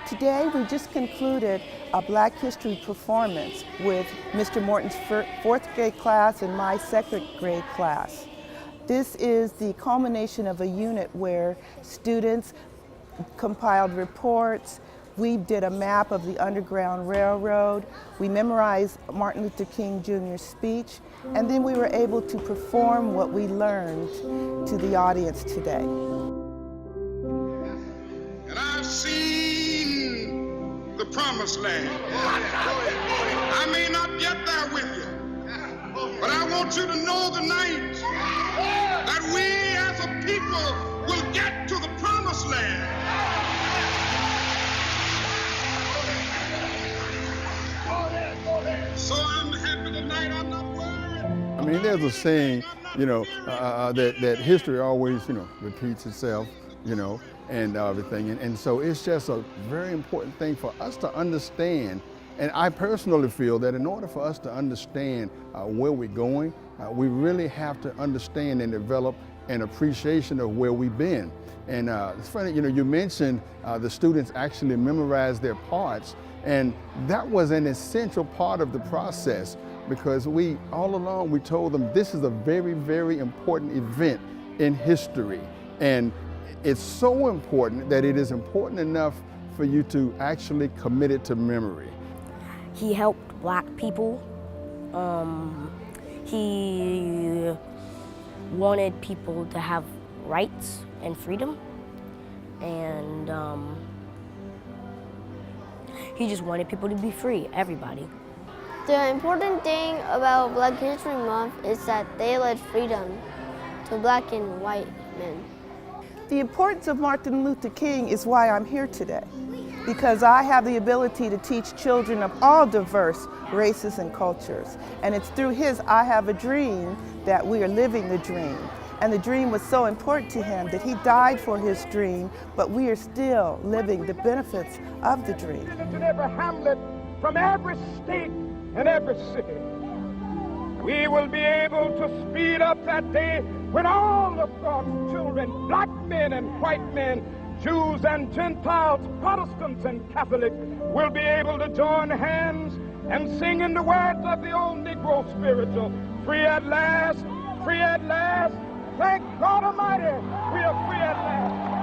Today we just concluded a Black History performance with Mr. Morton's fourth grade class and my second grade class. This is the culmination of a unit where students compiled reports, we did a map of the Underground Railroad, we memorized Martin Luther King Jr.'s speech, and then we were able to perform what we learned to the audience today. And I've seen the promised land. I may not get there with you, but I want you to know tonight that we as a people will get to the promised land. So I'm happy tonight, I'm not worried. I mean, there's a saying, that history always, repeats itself, and everything. And so it's just a very important thing for us to understand. And I personally feel that in order for us to understand where we're going, we really have to understand and develop an appreciation of where we've been. And it's funny, you mentioned the students actually memorized their parts, and that was an essential part of the process because all along we told them this is a very, very important event in history. And it's so important that it is important enough for you to actually commit it to memory. He helped Black people. He wanted people to have rights and freedom. And he just wanted people to be free, everybody. The important thing about Black History Month is that they led freedom to Black and white men. The importance of Martin Luther King is why I'm here today, because I have the ability to teach children of all diverse races and cultures. And it's through his I Have a Dream that we are living the dream. And the dream was so important to him that he died for his dream, but we are still living the benefits of the dream. In every hamlet, from every state and every city, we will be able to speed up that day when all of God's children, Black men and white men, Jews and Gentiles, Protestants and Catholics, will be able to join hands and sing in the words of the old Negro spiritual, free at last, free at last. Thank God Almighty, we are free at last.